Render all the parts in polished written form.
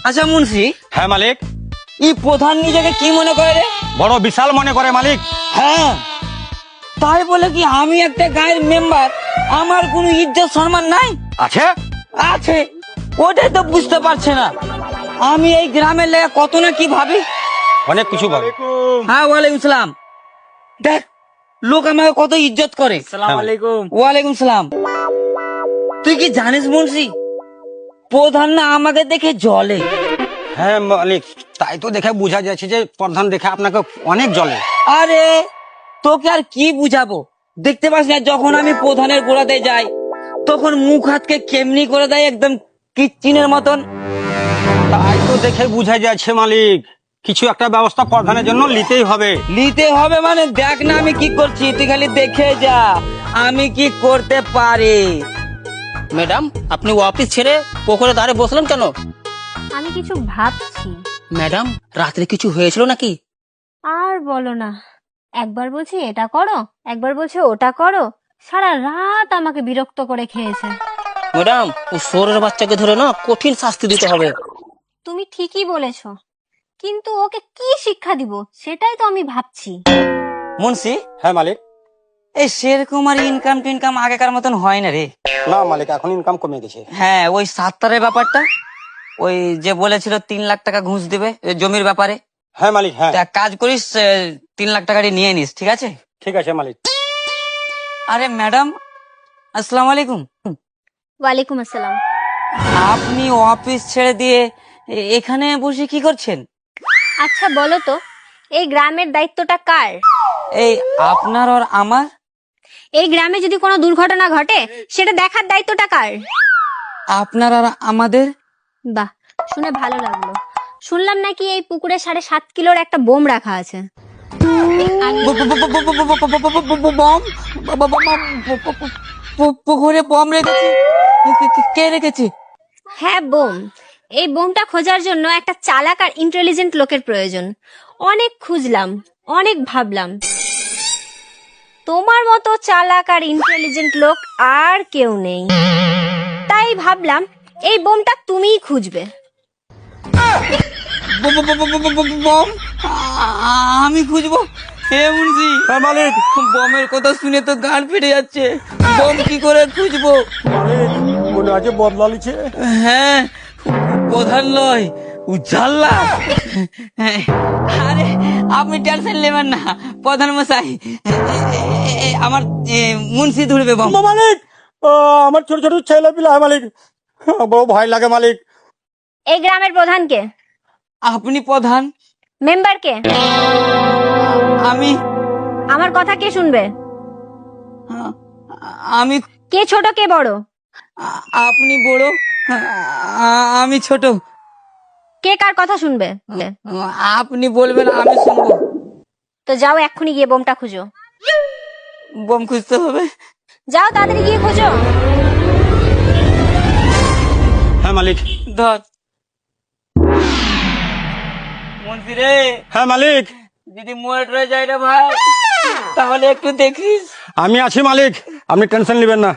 আচ্ছা মুন্সি, হ্যাঁ মালিক। ই প্রধান নিজেকে কি মনে করে রে? বড় বিশাল মনে করে মালিক। হ্যাঁ, তাই বলে কি আমি একটা গায়ের মেম্বার, আমার কোনো ইজ্জত সম্মান নাই? আছে। আছে, ওটাই তো বুঝতে পারছে না। আমি এই গ্রামের লেগে কত না কি ভাবি। অনেক কিছু ভাবে। হ্যাঁ, ওয়ালাইকুম সালাম। দেখ, লোক আমাকে কত ইজ্জত করে। আসসালামু আলাইকুম। ওয়ালাইকুম সালাম। তুই কি জানিস মুন্সি, প্রধান না আমাকে দেখে জলে। হ্যাঁ মালিক, তাই তো দেখে বোঝা যাচ্ছে যে প্রধান দেখে আপনাকে অনেক জ্বলে। আরে তোকে আর কি বুঝাবো, দেখতে পাস না যখন আমি প্রধানের গোড়াতে যাই তখন মুখ হাতকে কেমনি করে দেয়, একদম কিচ্চিনের মতন। তাই তো দেখে বোঝা যাচ্ছে মালিক, কিছু একটা ব্যবস্থা প্রধানের জন্য নিতেই হবে। নিতে হবে মানে দেখ না আমি কি করছি, তুই খালি দেখে যা আমি কি করতে পারি। ম্যাডাম, আপনি অফিস ছেড়ে পুকুরে ধারে বসলেন কেন? আমি কিছু ভাবছি। ম্যাডাম, রাত্রে কিছু হয়েছিল নাকি? আর বলো না, একবার বলছি এটা করো, একবার বলছে ওটা করো, সারা রাত আমাকে বিরক্ত করে খেয়েছে। ম্যাডাম, ও শোরের বাচ্চাকে ধরে না কঠিন শাস্তি দিতে হবে। তুমি ঠিকই বলেছো, কিন্তু ওকে কি শিক্ষা দিব সেটাই তো আমি ভাবছি। মুন্সি, হ্যাঁ মালিক। এই সেরকম আর ইনকাম টিনকাম আগেকার মতন হয় না রে। না মালিক, এখন ইনকাম কমে গেছে। হ্যাঁ, ওই সাত্তারের ব্যাপারটা, ওই যে বলেছিল 3 লাখ টাকা ঘুষ দিবে জমির ব্যাপারে, হ্যাঁ মালিক। হ্যাঁ তা এক কাজ করিস, 3 লাখ টাকাটি নিয়ে নিস, ঠিক আছে? ঠিক আছে মালিক। আরে ম্যাডাম, আসসালামু আলাইকুম। ওয়ালাইকুম আসসালাম। আপনি অফিস ছেড়ে দিয়ে এখানে বসে কি করছেন? আচ্ছা বলো তো, এই গ্রামের দায়িত্বটা কার? এই আপনার আর আমার। এই গ্রামে যদি কোনো দুর্ঘটনা ঘটে সেটা দেখার দায়িত্বটা কার? আপনার আর আমাদের। বাহ, শুনে ভালো লাগলো। শুনলাম নাকি এই পুকুরে 7.5 কিলোর একটা বোম রাখা আছে। পুকুরে বম রেখেছি? কে রেখেছে? হ্যাঁ, বোম। এই বোমটা খোঁজার জন্য একটা চালাক আর ইন্টেলিজেন্ট লোকের প্রয়োজন। অনেক খুঁজলাম, অনেক ভাবলাম, তোমার মতো চালাক আর ইন্টেলিজেন্ট লোক আর কেউ নেই। তাই ভাবলাম এই বোমটা তুমিই খুঁজবে। বম? আমি খুঁজবো? হে মুন্সি, হ্যাঁ মালিক। বমের কথা শুনে তো গান ফেটে যাচ্ছে। বম কি করে খুঁজবো? মালিক মনে আছে বদলা লিছে। হ্যাঁ, প্রধান লয় উজ্জাল্লা। আরে আপনি টেনশন নেবেন না প্রধান মশাই, আমার মুন্সি ধরবে বম। মালিক, আমার ছোট ছোট ছেলে পিলা মালিক, বড় ভয় লাগে মালিক। এই গ্রামের প্রধানকে? আপনি প্রধান? মেম্বারকে? আমি। আমার কথা কে শুনবে? আমি। কে ছোট কে বড়? আপনি বড়, আমি ছোট। কে কার কথা শুনবে? আপনি বলবেন আমি শুনবো। তো যাও এক্ষুনি গিয়ে বোমটা খুঁজো। বোম খুঁজতে হবে? যাও তাড়াতাড়ি গিয়ে খুঁজো। হ্যাঁ মালিক। ধর মুন্সি রে। হ্যাঁ মালিক। যদি মরে যায় রে ভাই, তাহলে একটু দেখিস। আমি আছি মালিক, আপনি টেনশন নেবেন না।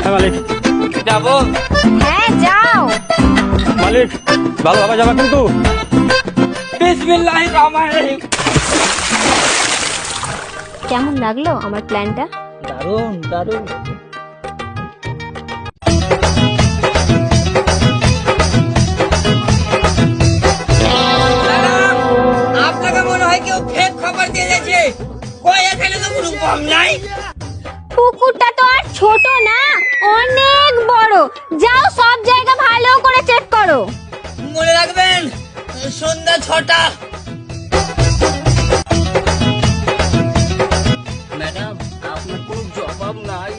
হ্যাঁ মালিক। যাবো? হ্যাঁ যাও। মালিক ভালোভাবে যাবে কিন্তু। বিসমিল্লাহির রহমানির রহিম। কেমন লাগলো আমার প্ল্যানটা? দারুন দারুন। আপনাকে মনে হয় কেউ ফেক খবর দিয়ে যাচ্ছে। কই, এখানে তো কোনো বম নাই। পুকুরটা তো আর ছোট না, অনেক বড়। যাও সব জায়গা ভালো করে চেক করো। মনে রাখবেন, সন্ধ্যা 6টা। ম্যাডাম, আপনার কোনো জবাব নাই।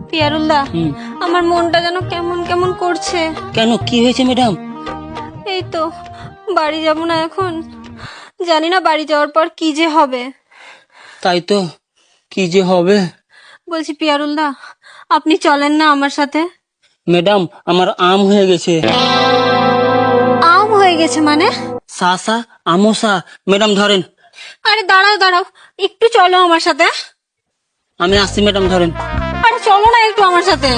পিয়ারুল্লাহ, আমার মনটা যেন কেমন কেমন করছে। কেন, কি হয়েছে ম্যাডাম? এই তো বাড়ি যাব না এখন, জানি না বাড়ি যাওয়ার পর কি যে হবে। তাই তো, কি যে হবে। বলছি পিয়ারুল দা, আপনি চলেন না আমার সাথে? ম্যাডাম, আমার আম হয়ে গেছে। আম হয়ে গেছে মানে? সাসা আমসা। ম্যাডাম ধরেন। আরে দাঁড়াও দাঁড়াও, একটু চলো আমার সাথে। আমি আসছি ম্যাডাম, ধরেন। আরে চলো না একটু আমার সাথে।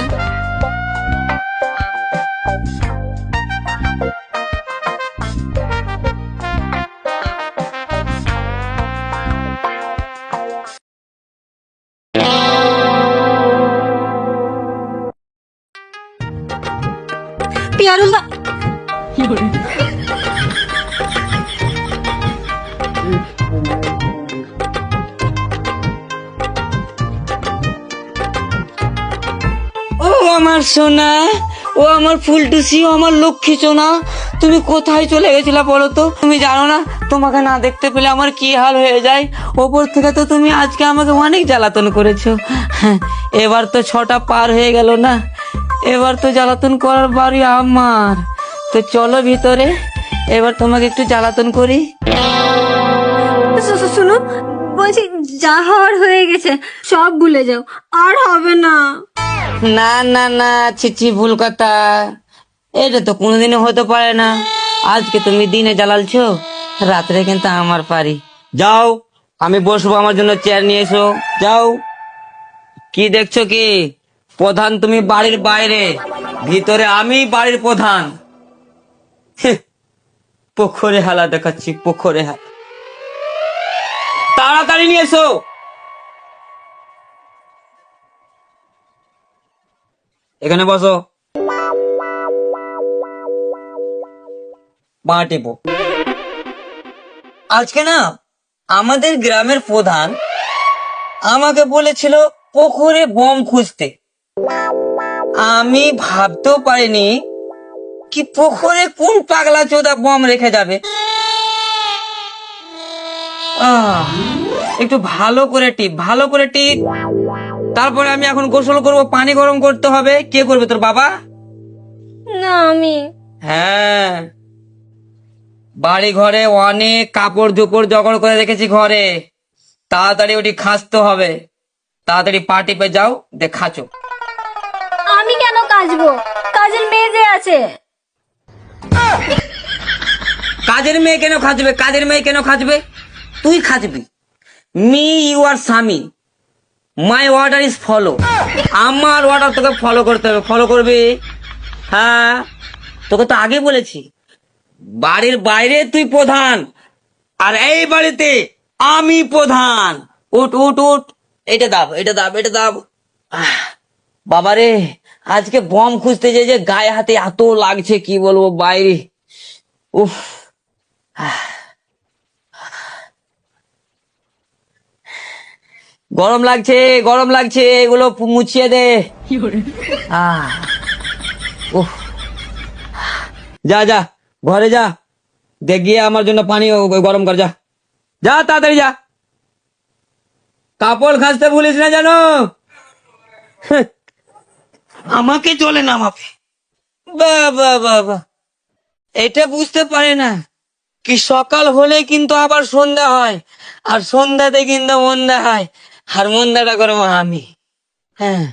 পিয়ারুল দা, ও আমার সোনা, ও আমার ফুলটুসি, ও আমার লক্ষ্মী সোনা, তুমি কোথায় চলে গেছিলা বলো তো? তুমি জানো না তোমাকে না দেখতে পেলে আমার কি হাল হয়ে যায়? ওপর থেকে তো তুমি আজকে আমাকে অনেক জ্বালাতন করেছো। হ্যাঁ, এবার তো 6টা পার হয়ে গেল না, এবার তো জ্বালাতন করার বাড়ি আমার। তো চলো ভিতরে, এবার তোমাকে একটু জ্বালাতন করি। শুনো, বলছি যা হওয়ার হয়ে গেছে, সব ভুলে যাও, আর হবে না। না না না, ছিছি, ভুল কথা। এটা তো কোনোদিনও হতে পারে না। আজকে তুমি দিনে জ্বালালছো, রাত্রে কিন্তু আমার পারি। যাও, আমি বসবো, আমার জন্য চেয়ার নিয়ে এসো, যাও। কি দেখছো কি? প্রধান তুমি বাড়ির বাইরে, ভিতরে আমি বাড়ির প্রধান। হেহ, পুকুরে হালা দেখাচ্ছি, পুকুরে হালা। তাড়াতাড়ি নিয়ে এসো। এখানে বসো, পা টেপো। আজকে না আমাদের গ্রামের প্রধান আমাকে বলেছিল পুকুরে বম খুঁজতে। আমি ভাবতেও পারিনি কি পুকুরে কোন পাগলা চোদা বম রেখে যাবে। একটু ভালো করে টিপ, ভালো করে টিপ। তারপরে আমি এখন গোসল করব, পানি গরম করতে হবে। কে করবে, তোর বাবা? না আমি। হ্যাঁ, বাড়ি ঘরে অনেক কাপড় চোপড় জোগাড় করে রেখেছি ঘরে। তাড়াতাড়ি ওটি খাসতে হবে। তাড়াতাড়ি পা টিপে যাও, দেখাছো। আমি কেন কাজবো? কাজের মেয়ে যে আছে। কাজের মেয়ে কেন খাজবে? কাজের মেয়ে কেন খাজবে? তুই খাজবি। মি ইউ আর স্বামী, মাই অর্ডার ইজ ফলো। আমার অর্ডার তোকে ফলো করতে হবে, ফলো করবি। হ্যাঁ, তোকে তো আগে বলেছি বাড়ির বাইরে তুই প্রধান, আর এই বাড়িতে আমি প্রধান। উঠ উঠ উঠ, এটা দাব, এটা দাব, এটা দাব। বাবারে, আজকে বম খুঁজতে যে গায়ে হাতে এত লাগছে কি বলবো বাইরে। উফ, গরম লাগছে, গরম লাগছে, এগুলো মুছিয়ে দে। আহ, উফ, যা যা, ঘরে যা, দেখ গিয়ে আমার জন্য পানি গরম কর, যা যা, তাড়াতাড়ি যা। কাপড় খাসতে ভুলিস না জানো। আমাকে চলে নামাবে। বাবা বাবা, এটা বুঝতে পারে না কি সকাল হলে কিন্তু আবার সন্ধ্যা হয়, আর সন্ধ্যাতে কিন্তু মন্দা হয়, আর মন্দাটা করবো আমি। হ্যাঁ,